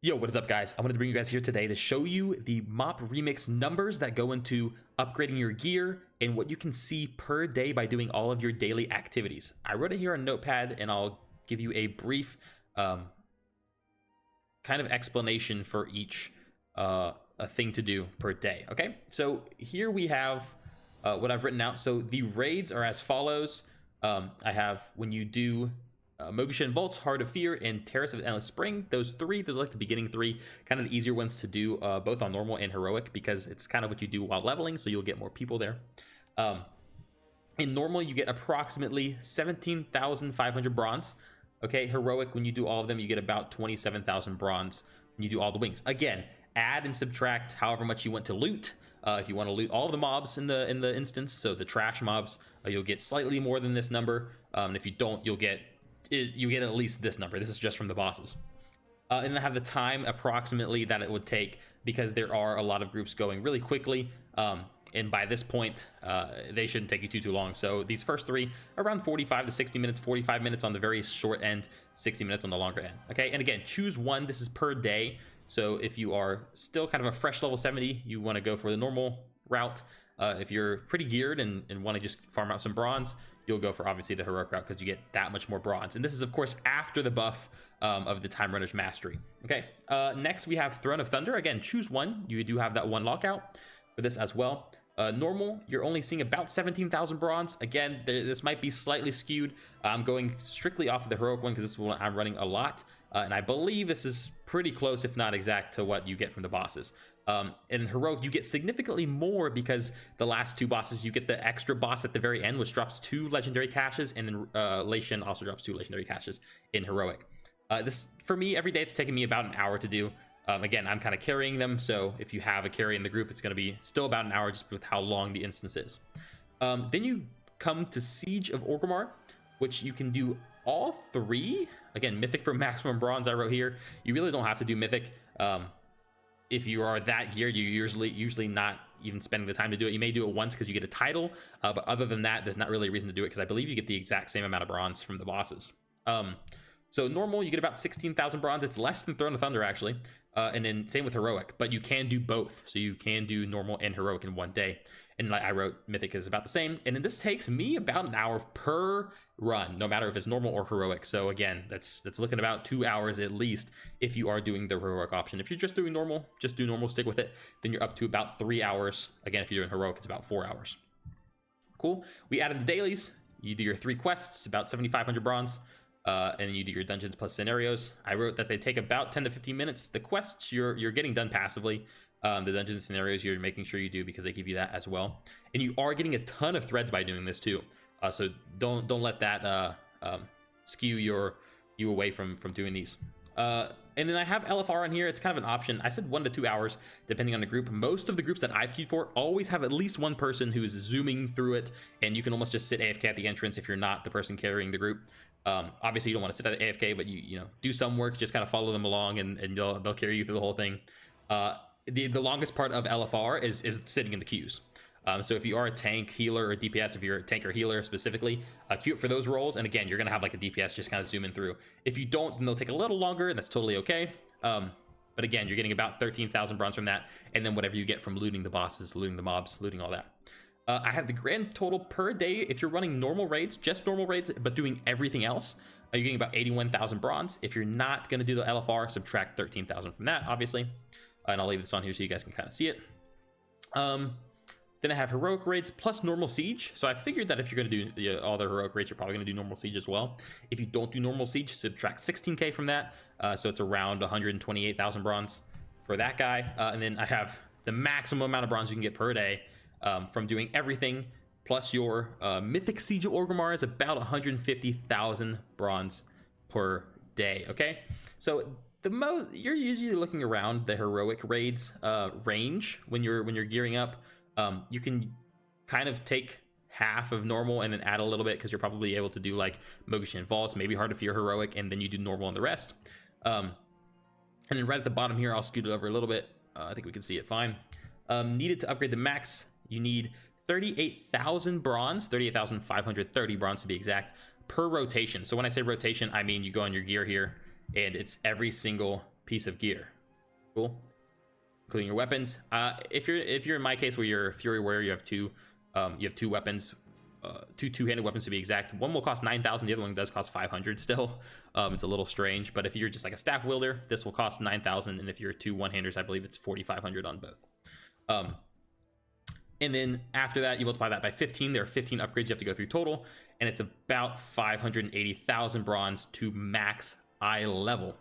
Yo, what is up, guys? I wanted to bring you guys here today to show you the MoP remix numbers that go into upgrading your gear and what you can see per day by doing all of your daily activities. I wrote it here on Notepad, and I'll give you a brief kind of explanation for each a thing to do per day. Okay, so here we have what I've written out. So the raids are as follows. I have when you do Mogu'shan Vaults, Heart of Fear, and Terrace of Endless Spring. Those are like the beginning three, kind of the easier ones to do, both on normal and heroic, because it's kind of what you do while leveling, so you'll get more people there. In normal, you get approximately 17,500 bronze. Okay, heroic, when you do all of them, you get about 27,000 bronze when you do all the wings. Again, add and subtract however much you want to loot. If you want to loot all of the mobs in the instance, so the trash mobs, you'll get slightly more than this number. And if you don't, you get at least this number. This is just from the bosses. And then I have the time approximately that it would take, because there are a lot of groups going really quickly. And by this point, they shouldn't take you too long. So these first three, around 45 to 60 minutes, 45 minutes on the very short end, 60 minutes on the longer end. Okay, and again, choose one. This is per day. So if you are still kind of a fresh level 70, you want to go for the normal route. If you're pretty geared and want to just farm out some bronze, you'll go for obviously the heroic route, because you get that much more bronze. And this is of course after the buff of the Timerunner's mastery. Okay, next we have Throne of Thunder. Again, choose one. You do have that one lockout for this as well. Normal, you're only seeing about 17,000 bronze. Again, this might be slightly skewed. I'm going strictly off of the heroic one because this is one I'm running a lot, and I believe this is pretty close, if not exact, to what you get from the bosses. In heroic, you get significantly more, because the last two bosses, you get the extra boss at the very end, which drops 2 legendary caches, and then Lei Shen also drops 2 legendary caches in heroic. This, for me, every day it's taking me about an hour to do. Again, I'm kind of carrying them, so if you have a carry in the group, it's going to be still about an hour, just with how long the instance is. Then you come to Siege of Orgrimmar, which you can do all 3. Again, Mythic for maximum bronze, I wrote here. You really don't have to do Mythic. If you are that geared, you're usually not even spending the time to do it. You may do it once because you get a title, but other than that, there's not really a reason to do it, because I believe you get the exact same amount of bronze from the bosses. So normal, you get about 16,000 bronze. It's less than Throne of Thunder, actually. And then same with heroic, but you can do both. So you can do normal and heroic in one day. And like I wrote, mythic is about the same. And then this takes me about an hour per run, no matter if it's normal or heroic. So again, that's looking about 2 hours at least if you are doing the heroic option. If you're just doing normal, just do normal, stick with it. Then you're up to about 3 hours. Again, if you're doing heroic, it's about 4 hours. Cool. We added the dailies. You do your 3 quests, about 7,500 bronze. And you do your dungeons plus scenarios. I wrote that they take about 10 to 15 minutes. The quests you're getting done passively. The dungeon scenarios you're making sure you do, because they give you that as well. And you are getting a ton of threads by doing this too. So don't let that skew you away from doing these. And then I have LFR on here. It's kind of an option. I said 1 to 2 hours depending on the group. Most of the groups that I've queued for always have at least one person who is zooming through it, and you can almost just sit AFK at the entrance if you're not the person carrying the group. Obviously you don't want to sit at the AFK, but you know, do some work, just kind of follow them along, and they'll carry you through the whole thing. The longest part of LFR is sitting in the queues. So if you are a tank, healer, or DPS, if you're a tank or healer specifically, queue it for those roles. And again, you're gonna have like a DPS just kind of zooming through. If you don't, then they'll take a little longer, and that's totally okay. But again, you're getting about 13,000 bronze from that, and then whatever you get from looting the bosses, looting the mobs, looting all that. I have the grand total per day. If you're running normal raids, just normal raids, but doing everything else, you're getting about 81,000 bronze. If you're not going to do the LFR, subtract 13,000 from that, obviously. And I'll leave this on here so you guys can kind of see it. Then I have heroic raids plus normal siege. So I figured that if you're going to do all the heroic raids, you're probably going to do normal siege as well. If you don't do normal siege, subtract 16k from that. So it's around 128,000 bronze for that guy. And then I have the maximum amount of bronze you can get per day from doing everything, plus your mythic Siege of Orgrimmar is about 150,000 bronze per day. Okay, so you're usually looking around the heroic raids range when you're gearing up. You can kind of take half of normal and then add a little bit, because you're probably able to do like Mogu'shan Vaults, maybe Heart of Fear heroic, and then you do normal on the rest. And then right at the bottom here, I'll scoot it over a little bit. I think we can see it fine. Needed to upgrade the max, you need 38,000 bronze, 38,530 bronze to be exact, per rotation. So when I say rotation, I mean you go on your gear here, and it's every single piece of gear. Cool. Including your weapons. If you're in my case where you're a Fury Warrior, you have two weapons, two-handed weapons to be exact. One will cost 9,000, the other one does cost 500 still. It's a little strange, but if you're just like a staff wielder, this will cost 9,000, and if you're two one-handers, I believe it's 4,500 on both. And then after that, you multiply that by 15. There are 15 upgrades you have to go through total, and it's about 580,000 bronze to max eye level.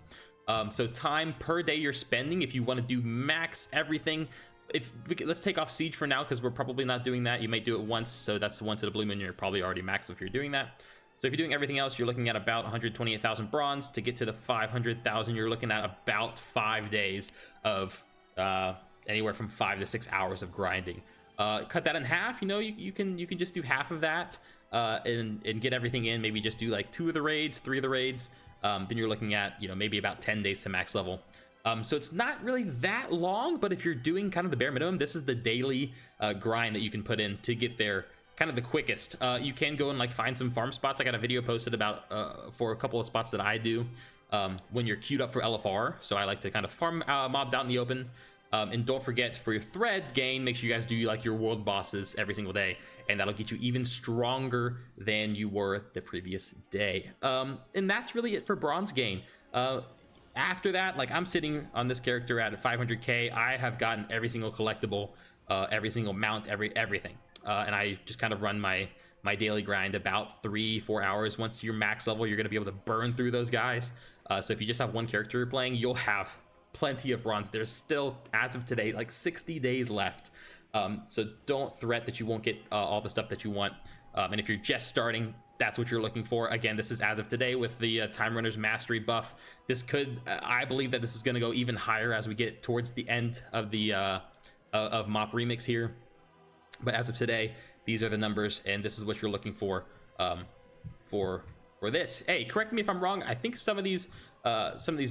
So time per day you're spending, if you want to do max everything, let's take off Siege for now, because we're probably not doing that. You might do it once, so that's once at a blue moon. You're probably already maxed if you're doing that. So if you're doing everything else, you're looking at about 128,000 bronze. To get to the 500,000, you're looking at about 5 days of anywhere from 5 to 6 hours of grinding. Cut that in half. You can just do half of that and get everything in. Maybe just do like 2 of the raids, 3 of the raids. Then you're looking at maybe about 10 days to max level. So it's not really that long, but if you're doing kind of the bare minimum, this is the daily grind that you can put in to get there kind of the quickest. You can go and like find some farm spots. I got a video posted about for a couple of spots that I do when you're queued up for LFR. So I like to kind of farm mobs out in the open. And don't forget, for your thread gain, make sure you guys do like your world bosses every single day, and that'll get you even stronger than you were the previous day. And that's really it for bronze gain. After that, like, I'm sitting on this character at 500k. I have gotten every single collectible, every single mount, everything, and I just kind of run my daily grind about 3-4 hours. Once you're max level, you're going to be able to burn through those guys. So if you just have one character you're playing, you'll have plenty of bronze. There's still, as of today, like 60 days left. So don't threat that you won't get all the stuff that you want. And if you're just starting, that's what you're looking for. Again, this is as of today with the Timerunner's mastery buff. This could, I believe that this is going to go even higher as we get towards the end of the of MoP Remix here. But as of today, these are the numbers, and this is what you're looking for this. Hey, correct me if I'm wrong. I think some of these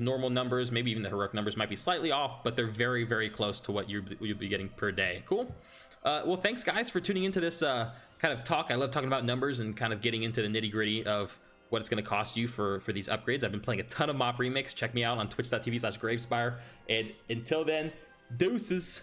normal numbers, maybe even the heroic numbers, might be slightly off, but they're very, very close to what you'll be getting per day. Cool. Well, thanks guys for tuning into this kind of talk. I love talking about numbers and kind of getting into the nitty gritty of what it's going to cost you for these upgrades. I've been playing a ton of MoP Remix. Check me out on twitch.tv/Gravespire. And until then, deuces.